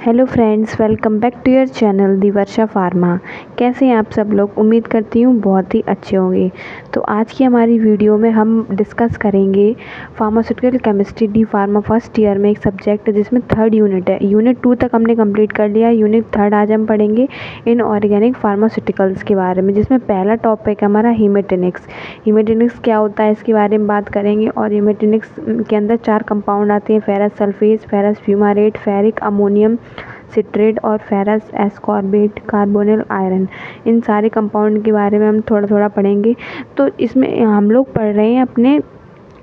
Hello friends, welcome back to your channel the Varsha pharma. कैसे हैं आप सब लोग? उम्मीद करती हूँ बहुत ही अच्छे होंगे। तो आज की हमारी वीडियो में हम डिस्कस करेंगे pharmaceutical chemistry D pharma first year में एक सब्जेक्ट जिसमें थर्ड यूनिट है। यूनिट 2 तक हमने कंप्लीट कर लिया है। यूनिट 3 आज हम पढ़ेंगे इनऑर्गेनिक फार्मास्यूटिकल्स के बारे में, जिसमें पहला टॉपिक है हमारा हीमेटेनिक्स। हीमेटेनिक्स क्या होता है इसके बारे में बात करेंगे। और हीमेटेनिक्स के अंदर 4 कंपाउंड आते हैं: ferrous sulphate, ferrous fumarate, ferric ammonium citrate और फेरस एस्कॉर्बेट कार्बोनिल आयरन। इन सारे कंपाउंड के बारे में हम थोड़ा थोड़ा पढ़ेंगे। तो इसमें हम लोग पढ़ रहे हैं अपने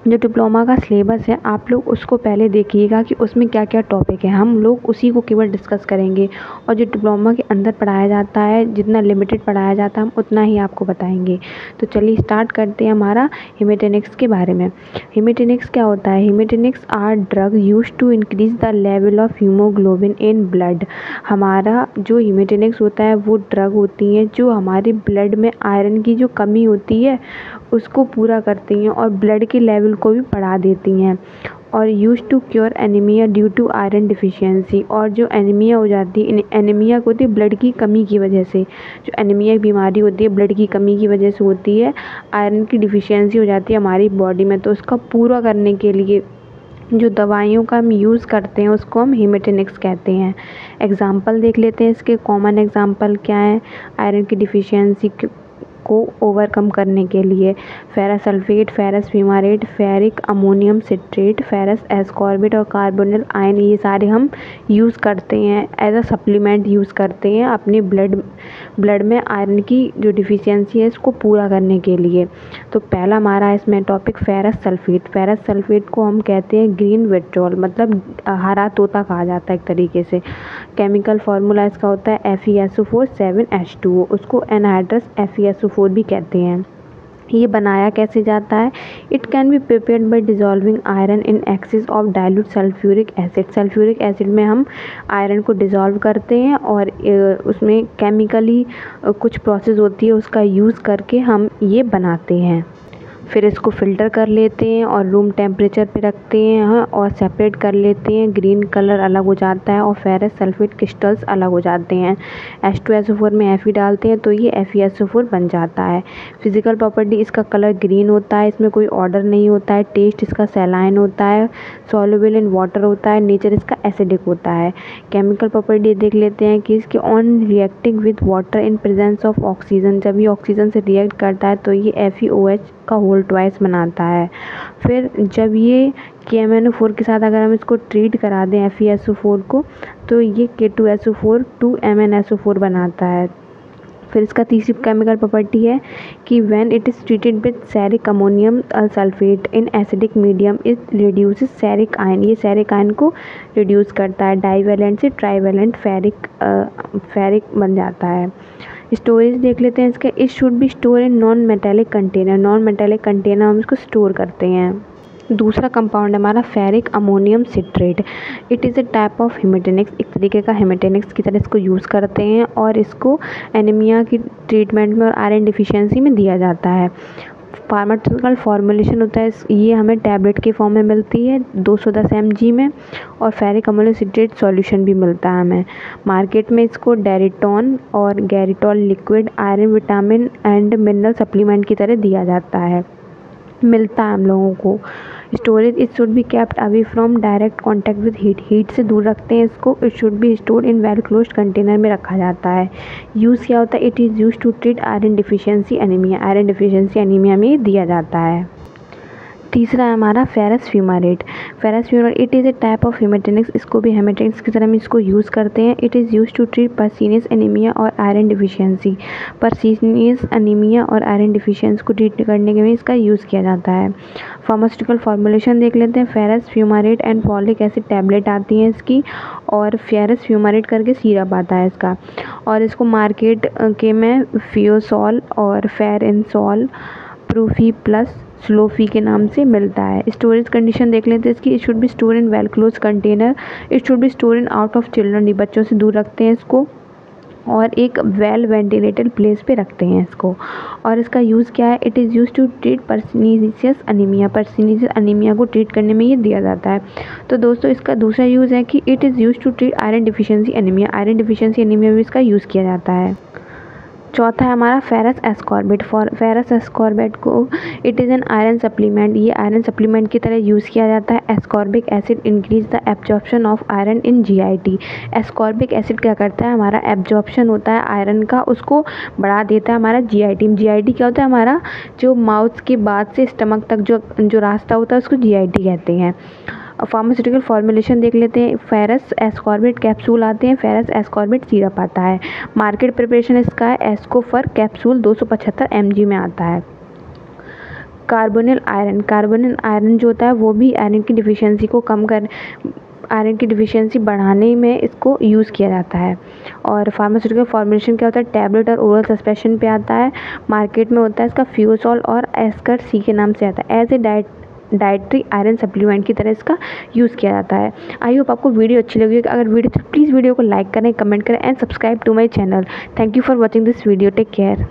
जो डिप्लोमा का सिलेबस है, आप लोग उसको पहले देखिएगा कि उसमें क्या क्या टॉपिक है। हम लोग उसी को केवल डिस्कस करेंगे और जो डिप्लोमा के अंदर पढ़ाया जाता है, जितना लिमिटेड पढ़ाया जाता है, हम उतना ही आपको बताएंगे। तो चलिए स्टार्ट करते हैं हमारा हीमेटेनिक्स के बारे में। हीमेटेनिक्स क्या होता है? Haematinics are drug use to increase the level of haemoglobin in blood. हमारा जो हीमेटेनिक्स होता है वो ड्रग होती हैं जो हमारे ब्लड में आयरन की जो कमी होती है उसको पूरा करती हैं और ब्लड के लेवल को भी बढ़ा देती हैं। और use to cure anaemia due to iron deficiency. और जो एनीमिया हो जाती है, एनीमिया होती है ब्लड की कमी की वजह से। जो एनीमिया बीमारी होती है ब्लड की कमी की वजह से होती है, आयरन की डिफिशियंसी हो जाती है हमारी बॉडी में। तो उसका पूरा करने के लिए जो दवाइयों का हम यूज़ करते हैं उसको हम हीमेटेनिक्स कहते हैं। एग्जाम्पल देख लेते हैं इसके। कॉमन एग्जाम्पल क्या है आयरन की डिफिशियंसी को ओवरकम करने के लिए? Ferrous sulphate, ferrous fumarate, ferric ammonium citrate, ferrous ascorbate और कार्बोनिल आयन, ये सारे हम यूज़ करते हैं एज अ सप्लीमेंट, यूज़ करते हैं अपने ब्लड में आयरन की जो डिफिशियंसी है इसको पूरा करने के लिए। तो पहला हमारा इसमें topic ferrous sulphate. Ferrous sulphate को हम कहते हैं ग्रीन विट्रोल, मतलब हरा तोता कहा जाता है एक तरीके से। केमिकल फार्मूला इसका होता है FeSO4 7H2O, उसको एनहाइड्रस FeSO4 भी कहते हैं। ये बनाया कैसे जाता है? It can be prepared by dissolving iron in excess of dilute sulphuric acid. Sulphuric acid में हम आयरन को डिजॉल्व करते हैं और उसमें केमिकली कुछ प्रोसेस होती है, उसका यूज़ करके हम ये बनाते हैं। फिर इसको फ़िल्टर कर लेते हैं और रूम टेम्परेचर पे रखते हैं और सेपरेट कर लेते हैं। ग्रीन कलर अलग हो जाता है और फेरस सल्फेट क्रिस्टल्स अलग हो जाते हैं। H2SO4 में Fe डालते हैं तो ये FeSO4 बन जाता है। फिजिकल प्रॉपर्टी, इसका कलर ग्रीन होता है, इसमें कोई ऑर्डर नहीं होता है। टेस्ट इसका सैलाइन होता है, सॉल्युबल इन वाटर होता है। नेचर इसका एसिडिक होता है। केमिकल प्रॉपर्टी देख लेते हैं कि इसके on reacting with water in presence of oxygen, जब ये ऑक्सीजन से रिएक्ट करता है तो ये FeOH का होल ट्वाइस बनाता है। फिर जब ये KMnO4 के साथ अगर हम इसको ट्रीट करा दें FeSO4 को, तो ये K2SO4 2MnSO4 बनाता है। फिर इसका तीसरी केमिकल प्रॉपर्टी है कि when it is treated with ceric ammonium sulphate in acidic medium it reduces ceric ion. ये सेरिक आयन को रिड्यूस करता है। डाईवैलेंट से ट्राईवैलेंट फेरिक बन जाता है। स्टोरेज देख लेते हैं इसके। It should be store in non metallic container. Non metallic container हम इसको स्टोर करते हैं। दूसरा कंपाउंड है हमारा ferric ammonium citrate. It is a type of haematinics, एक तरीके का हीमेटेनिक्स की तरह इसको यूज़ करते हैं और इसको एनीमिया की ट्रीटमेंट में और आयरन डिफिशियंसी में दिया जाता है। फार्मास्यूटिकल फॉर्मुलेशन होता है, ये हमें टैबलेट के फॉर्म में मिलती है 210 mg में, और फेरिक अमोनियम सिट्रेट सॉल्यूशन भी मिलता है हमें मार्केट में। इसको डेरिटॉन और Geritol liquid iron vitamin and mineral supplement की तरह दिया जाता है, मिलता है हम लोगों को। Storage, it should be kept away from direct contact with heat से दूर रखते हैं इसको। It should be store in well closed container में रखा जाता है। यूज़ क्या होता है? It is use to treat iron deficiency anaemia. Iron deficiency anaemia में दिया जाता है। तीसरा है हमारा ferrous fumarate. Ferrous fumarate it is a type of haematinics, इसको भी हीमेटेनिक्स की तरह हम इसको यूज़ करते हैं। It is use to treat pernicious anaemia और आयरन डिफिशियंसी। पर्सीनियस एनीमिया और आयरन डिफिशियंसी को ट्रीट करने के लिए इसका यूज़ किया जाता है। फार्मास्यूटिकल फॉर्मुलेशन देख लेते हैं। Ferrous fumarate and folic acid tablet आती हैं इसकी, और फेरस फ्यूमारेट करके सिरप आता है इसका। और इसको मार्केट के में फियोसॉल और फेरिनसॉल प्रूफी प्लस स्लोफी के नाम से मिलता है। स्टोरेज कंडीशन देख लेते हैं इसकी। It should be store in well close container. It should be store in out of children, बच्चों से दूर रखते हैं इसको। और एक वेल वेंटिलेटेड प्लेस पे रखते हैं इसको। और इसका यूज़ क्या है, it is use to treat pernicious anaemia, pernicious anaemia को ट्रीट करने में ये दिया जाता है। तो दोस्तों इसका दूसरा यूज़ है कि it is use to treat iron deficiency anaemia, iron deficiency anaemia में इसका यूज़ किया जाता है। चौथा है हमारा ferrous ascorbate. For ferrous ascorbate को it is an iron supplement, ये आयरन सप्लीमेंट की तरह यूज़ किया जाता है। Ascorbic acid increase the absorption of iron in GIT. Ascorbic acid क्या करता है, हमारा एब्जॉर्प्शन होता है आयरन का, उसको बढ़ा देता है हमारा जीआईटी में। जीआईटी क्या होता है, हमारा जो माउथ के बाद से स्टमक तक जो रास्ता होता है उसको जीआईटी कहते हैं। फार्मास्यूटिकल फॉर्मुलेशन देख लेते हैं। फेरस एस्कॉर्बिट कैप्सूल आते हैं, फेरस एस्कॉर्बिट सिरप आता है। मार्केट प्रिपरेशन इसका है एस्कोफर कैप्सूल 275 mg में आता है। कार्बोनिल आयरन, कार्बोनिल आयरन जो होता है वो भी आयरन की डिफिशियंसी को आयरन की डिफिशियंसी बढ़ाने में इसको यूज़ किया जाता है। और फार्मास्यूटिकल फॉर्मुलेशन क्या होता है, टैबलेट और ओरल सस्पेंशन पे आता है। मार्केट में होता है इसका फ्यूसॉल और एस्कर सी के नाम से आता है। As a dietary iron supplement की तरह इसका यूज़ किया जाता है। आई होप आपको वीडियो अच्छी लगी। अगर वीडियो तो प्लीज़ वीडियो को लाइक करें, कमेंट करें and subscribe to my channel. Thank you for watching this video. Take care.